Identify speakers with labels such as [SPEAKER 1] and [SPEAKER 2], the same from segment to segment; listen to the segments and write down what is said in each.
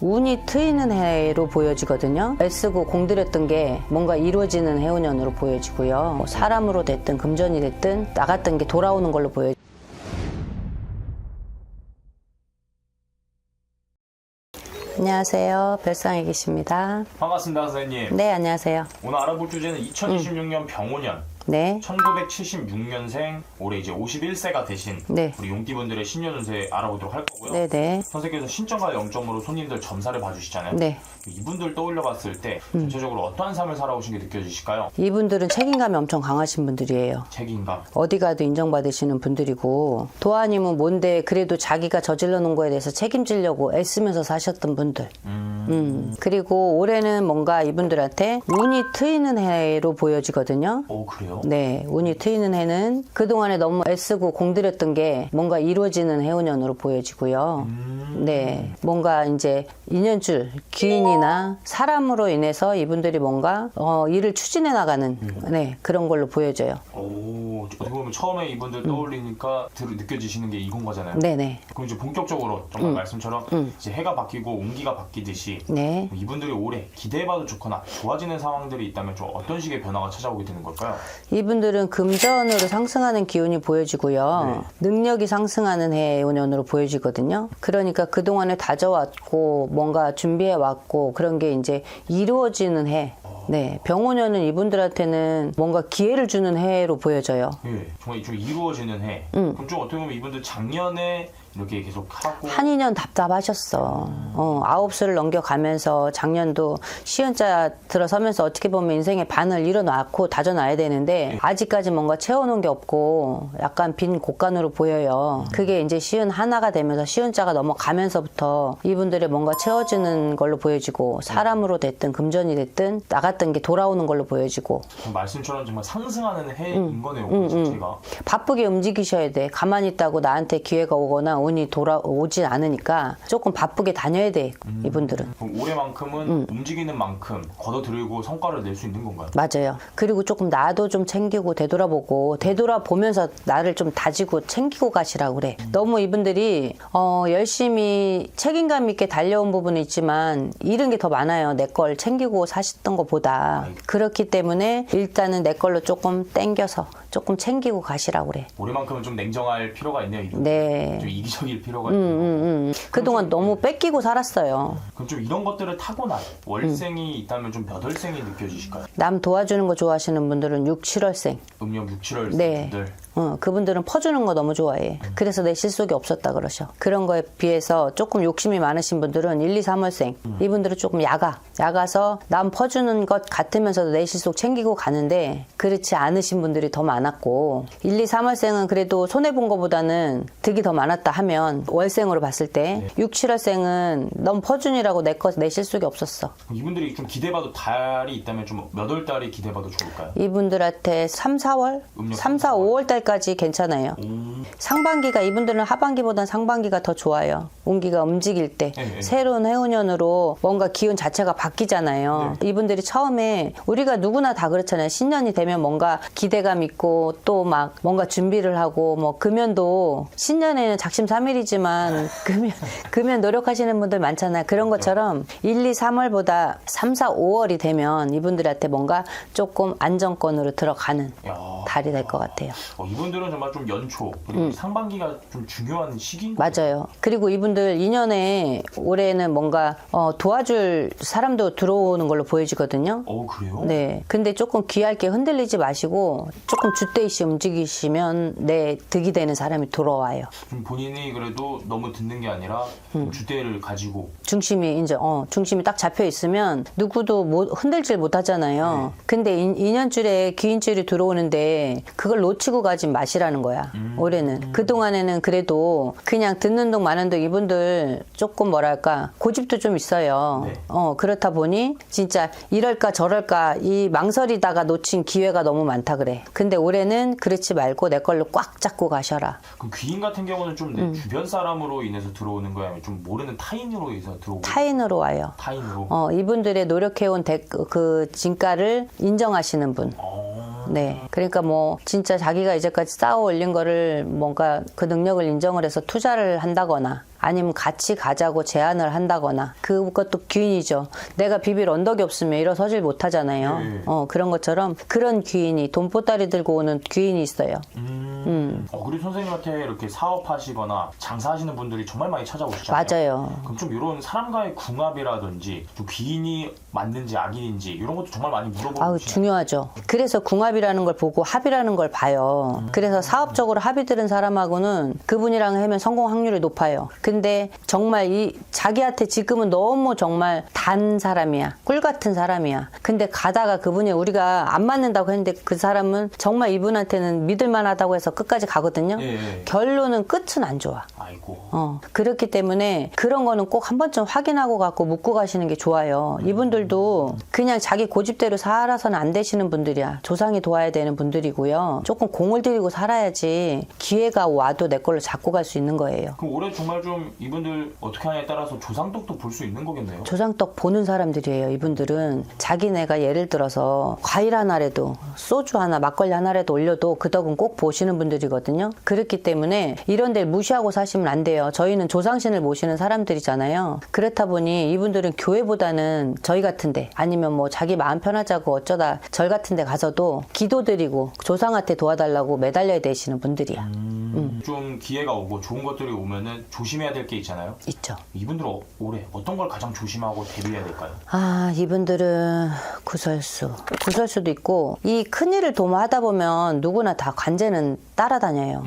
[SPEAKER 1] 운이 트이는 해로 보여지거든요. 애쓰고 공들였던 게 뭔가 이루어지는 해운년으로 보여지고요. 뭐 사람으로 됐든 금전이 됐든 나갔던 게 돌아오는 걸로 보여지고. 안녕하세요. 별상에 계십니다.
[SPEAKER 2] 반갑습니다, 선생님.
[SPEAKER 1] 네, 안녕하세요.
[SPEAKER 2] 오늘 알아볼 주제는 2026년 병오년.
[SPEAKER 1] 네.
[SPEAKER 2] 1976년생, 올해 이제 51세가 되신
[SPEAKER 1] 네.
[SPEAKER 2] 우리 용띠분들의 신년 운세 알아보도록 할 거고요.
[SPEAKER 1] 네네.
[SPEAKER 2] 선생님께서 신점과 영점으로 손님들 점사를 봐주시잖아요.
[SPEAKER 1] 네.
[SPEAKER 2] 이분들 떠올려 봤을 때 전체적으로 어떠한 삶을 살아오신 게 느껴지실까요?
[SPEAKER 1] 이분들은 책임감이 엄청 강하신 분들이에요.
[SPEAKER 2] 책임감.
[SPEAKER 1] 어디 가도 인정받으시는 분들이고, 또 아니면 뭔데 그래도 자기가 저질러 놓은 거에 대해서 책임지려고 애쓰면서 사셨던 분들. 그리고 올해는 뭔가 이분들한테 운이 트이는 해로 보여지거든요.
[SPEAKER 2] 오, 그래요?
[SPEAKER 1] 네, 운이 트이는 해는 그동안에 너무 애쓰고 공들였던 게 뭔가 이루어지는 해운년으로 보여지고요. 네, 뭔가 이제 인연줄, 기인이나 사람으로 인해서 이분들이 뭔가 일을 추진해 나가는 네, 그런 걸로 보여져요.
[SPEAKER 2] 오, 어떻게 보면 처음에 이분들 떠올리니까 느껴지시는 게 이건 거잖아요.
[SPEAKER 1] 네네.
[SPEAKER 2] 그럼 이제 본격적으로 정말 말씀처럼 이제 해가 바뀌고 운기가 바뀌듯이
[SPEAKER 1] 네.
[SPEAKER 2] 이분들이 올해 기대해봐도 좋거나 좋아지는 상황들이 있다면 좀 어떤 식의 변화가 찾아오게 되는 걸까요?
[SPEAKER 1] 이분들은 금전으로 상승하는 기운이 보여지고요. 능력이 상승하는 해운년으로 보여지거든요. 그러니까 그동안에 다져왔고 뭔가 준비해왔고 그런 게 이제 이루어지는 해. 네, 병오년은 이분들한테는 뭔가 기회를 주는 해로 보여져요.
[SPEAKER 2] 예, 정말 좀 이루어지는 해. 그럼 좀 어떻게 보면 이분들 작년에 이렇게 계속 하고
[SPEAKER 1] 한 2년 답답하셨어. 9수를 넘겨가면서 작년도 시은자 들어서면서 어떻게 보면 인생의 반을 일어놨고 다져놔야 되는데 아직까지 뭔가 채워놓은 게 없고 약간 빈 곳간으로 보여요. 그게 이제 시은 하나가 되면서 시은자가 넘어가면서부터 이분들의 뭔가 채워지는 걸로 보여지고 사람으로 됐든 금전이 됐든 나갔던 게 돌아오는 걸로 보여지고
[SPEAKER 2] 말씀처럼 정말 상승하는 해인 거네요. 자체가.
[SPEAKER 1] 바쁘게 움직이셔야 돼. 가만히 있다고 나한테 기회가 오거나 운이 돌아오진 않으니까 조금 바쁘게 다녀야 돼. 이분들은.
[SPEAKER 2] 그럼 올해만큼은 움직이는 만큼 걷어들이고 성과를 낼 수 있는 건가요?
[SPEAKER 1] 맞아요. 그리고 조금 나도 좀 챙기고 되돌아보면서 나를 좀 다지고 챙기고 가시라고 그래. 너무 이분들이 열심히 책임감 있게 달려온 부분이 있지만 잃은 게 더 많아요. 내 걸 챙기고 사셨던 것보다. 그렇기 때문에 일단은 내 걸로 조금 땡겨서 조금 챙기고 가시라고 그래.
[SPEAKER 2] 올해만큼은 좀 냉정할 필요가 있네요.
[SPEAKER 1] 네.
[SPEAKER 2] 좀 이기적일 필요가 있고.
[SPEAKER 1] 그동안 너무 뺏기고 살았어요.
[SPEAKER 2] 그럼 좀 이런 것들을 타고난 월생이 있다면 좀 몇 월생이 느껴지실까요?
[SPEAKER 1] 남 도와주는 거 좋아하시는 분들은 6, 7월생.
[SPEAKER 2] 음력 6, 7월
[SPEAKER 1] 네.
[SPEAKER 2] 분들.
[SPEAKER 1] 그분들은 퍼주는 거 너무 좋아해. 그래서 내 실속이 없었다 그러셔. 그런 거에 비해서 조금 욕심이 많으신 분들은 1, 2, 3월생. 이분들은 조금 야가서 남 퍼주는 것 같으면서도 내 실속 챙기고 가는데 그렇지 않으신 분들이 더 많았고 1, 2, 3월생은 그래도 손해본 거보다는 득이 더 많았다 하면 월생으로 봤을 때 6, 7월생은 넌 퍼준이라고 내 실속이 없었어.
[SPEAKER 2] 이분들이 좀 기대봐도 달이 있다면 좀 몇 월 달이 기대봐도 좋을까요?
[SPEAKER 1] 이분들한테 3, 4월?
[SPEAKER 2] 음력
[SPEAKER 1] 3, 4, 5월 달까지 괜찮아요. 상반기가 이분들은 하반기보단 상반기가 더 좋아요. 운기가 움직일 때 새로운 해운년으로 뭔가 기운 자체가 바뀌잖아요. 이분들이 처음에 우리가 누구나 다 그렇잖아요. 신년이 되면 뭔가 기대감 있고 또 막 뭔가 준비를 하고 뭐 금연도 신년에는 작심삼일이지만 금연 노력하시는 분들 많잖아요. 그런 것처럼 1, 2, 3월보다 3, 4, 5월이 되면 이분들한테 뭔가 조금 안정권으로 들어가는 달이 될 것 같아요.
[SPEAKER 2] 이분들은 정말 좀 연초 그리고 상반기가 좀 중요한 시기인
[SPEAKER 1] 맞아요. 그리고 이분들 2년에 올해는 뭔가 도와줄 사람도 들어오는 걸로 보여지거든요.
[SPEAKER 2] 그래요?
[SPEAKER 1] 네. 근데 조금 귀할게 흔들리지 마시고 조금 주대이시 움직이시면 내 득이 되는 사람이 돌아와요.
[SPEAKER 2] 좀 본인이 그래도 너무 듣는 게 아니라 좀 주대를 가지고
[SPEAKER 1] 중심이 딱 잡혀 있으면 누구도 흔들질 못하잖아요. 근데 2년줄에 기인줄이 들어오는데 그걸 놓치고 가지 마시라는 거야. 올해는. 그동안에는 그래도 그냥 듣는 동 마는 동 이분들 조금 뭐랄까 고집도 좀 있어요.
[SPEAKER 2] 네.
[SPEAKER 1] 그렇다 보니 진짜 이럴까 저럴까 이 망설이다가 놓친 기회가 너무 많다 그래. 근데 올해는 그렇지 말고 내 걸로 꽉 잡고 가셔라.
[SPEAKER 2] 그럼 귀인 같은 경우는 좀 내 주변 사람으로 인해서 들어오는 거야? 아니면 좀 모르는 타인으로 인해서 들어오고?
[SPEAKER 1] 타인으로 와요.
[SPEAKER 2] 타인으로?
[SPEAKER 1] 이분들의 노력해온 그 진가를 인정하시는 분. 네. 그러니까 뭐 진짜 자기가 이제까지 쌓아 올린 거를 뭔가 그 능력을 인정을 해서 투자를 한다거나 아니면 같이 가자고 제안을 한다거나 그것도 귀인이죠. 내가 비빌 언덕이 없으면 일어서질 못하잖아요. 그런 것처럼 그런 귀인이 돈보따리 들고 오는 귀인이 있어요.
[SPEAKER 2] 그리고 선생님한테 이렇게 사업하시거나 장사하시는 분들이 정말 많이 찾아오시잖아요.
[SPEAKER 1] 맞아요.
[SPEAKER 2] 그럼 좀 이런 사람과의 궁합이라든지 좀 귀인이 맞는지 악인인지 이런 것도 정말 많이 물어보고
[SPEAKER 1] 아우, 중요하죠. 그래서 궁합이라는 걸 보고 합이라는 걸 봐요. 그래서 사업적으로 합이 들은 사람하고는 그분이랑 하면 성공 확률이 높아요. 근데 정말 이 자기한테 지금은 너무 정말 단 사람이야. 꿀 같은 사람이야. 근데 가다가 그분이 우리가 안 맞는다고 했는데 그 사람은 정말 이분한테는 믿을만하다고 해서 끝까지 가거든요. 결론은 끝은 안 좋아.
[SPEAKER 2] 아이고.
[SPEAKER 1] 그렇기 때문에 그런 거는 꼭 한 번쯤 확인하고 갖고 묻고 가시는 게 좋아요. 이분들도 그냥 자기 고집대로 살아서는 안 되시는 분들이야. 조상이 도와야 되는 분들이고요. 조금 공을 들이고 살아야지 기회가 와도 내 걸로 잡고 갈 수 있는 거예요.
[SPEAKER 2] 그럼 올해 정말 좀 이분들 어떻게 하냐에 따라서 조상떡도 볼 수 있는 거겠네요.
[SPEAKER 1] 조상떡 보는 사람들이에요. 이분들은 자기네가 예를 들어서 과일 하나라도 소주 하나 막걸리 하나라도 올려도 그 덕은 꼭 보시는 분들이거든요. 그렇기 때문에 이런 데를 무시하고 사시면 안 돼요. 저희는 조상신을 모시는 사람들이잖아요. 그렇다 보니 이분들은 교회보다는 저희 같은데 아니면 뭐 자기 마음 편하자고 어쩌다 절 같은데 가서도 기도드리고 조상한테 도와달라고 매달려야 되시는 분들이야.
[SPEAKER 2] 좀 기회가 오고 좋은 것들이 오면은 조심해야 될 게 있잖아요.
[SPEAKER 1] 있죠.
[SPEAKER 2] 이분들은 올해 어떤 걸 가장 조심하고 대비해야 될까요?
[SPEAKER 1] 이분들은 구설수도 있고 이 큰일을 도모하다 보면 누구나 다 관제는 따라다녀요.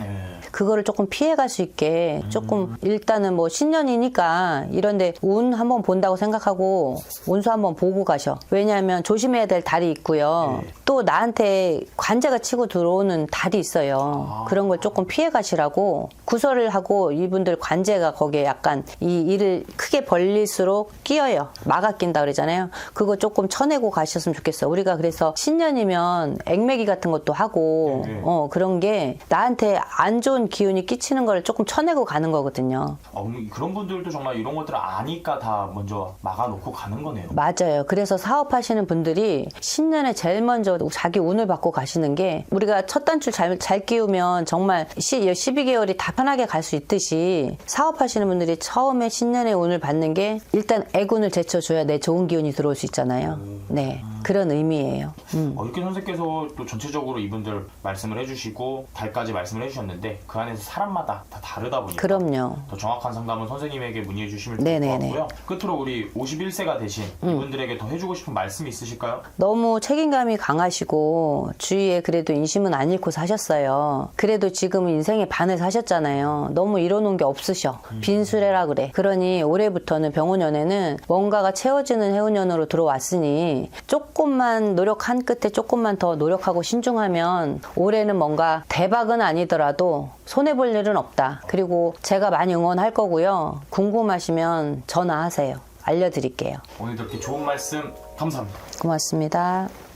[SPEAKER 1] 그거를 조금 피해갈 수 있게 조금 일단은 뭐 신년이니까 이런데 운 한번 본다고 생각하고 운수 한번 보고 가셔. 왜냐하면 조심해야 될 달이 있고요. 또 나한테 관제가 치고 들어오는 달이 있어요. 그런 걸 조금 피해 가시라고 구설을 하고 이분들 관제가 거기에 약간 이 일을 크게 벌릴수록 끼어요. 막아 낀다 그러잖아요. 그거 조금 쳐내고 가셨으면 좋겠어. 우리가 그래서 신년이면 액매기 같은 것도 하고 그런 게 나한테 안 좋은 기운이 끼치는 걸 조금 쳐내고 가는 거거든요.
[SPEAKER 2] 그런 분들도 정말 이런 것들을 아니까 다 먼저 막아놓고 가는 거네요.
[SPEAKER 1] 맞아요. 그래서 사업하시는 분들이 신년에 제일 먼저 자기 운을 받고 가시는 게 우리가 첫 단추 잘 끼우면 정말 12개월이 다 편하게 갈 수 있듯이 사업하시는 분들이 처음에 신년에 운을 받는 게 일단 애군을 제쳐줘야 내 좋은 기운이 들어올 수 있잖아요. 네. 그런 의미예요.
[SPEAKER 2] 이렇게 선생님께서 또 전체적으로 이분들 말씀을 해주시고 달까지 말씀을 해주셨는데 그 안에서 사람마다 다 다르다 보니까
[SPEAKER 1] 그럼요.
[SPEAKER 2] 더 정확한 상담은 선생님에게 문의해 주시면 좋을 것 같고요. 끝으로 우리 51세가 되신 이분들에게 더 해주고 싶은 말씀이 있으실까요?
[SPEAKER 1] 너무 책임감이 강하시고 주위에 그래도 인심은 안 잃고 사셨어요. 그래도 지금 인생의 반을 사셨잖아요. 너무 이뤄놓은 게 없으셔. 빈수레라 그래. 그러니 올해부터는 병원연애는 뭔가가 채워지는 해운년으로 들어왔으니 조금만 노력한 끝에 조금만 더 노력하고 신중하면 올해는 뭔가 대박은 아니더라도 손해볼 일은 없다. 그리고 제가 많이 응원할 거고요. 궁금하시면 전화하세요. 알려드릴게요.
[SPEAKER 2] 오늘도 이렇게 좋은 말씀 감사합니다.
[SPEAKER 1] 고맙습니다.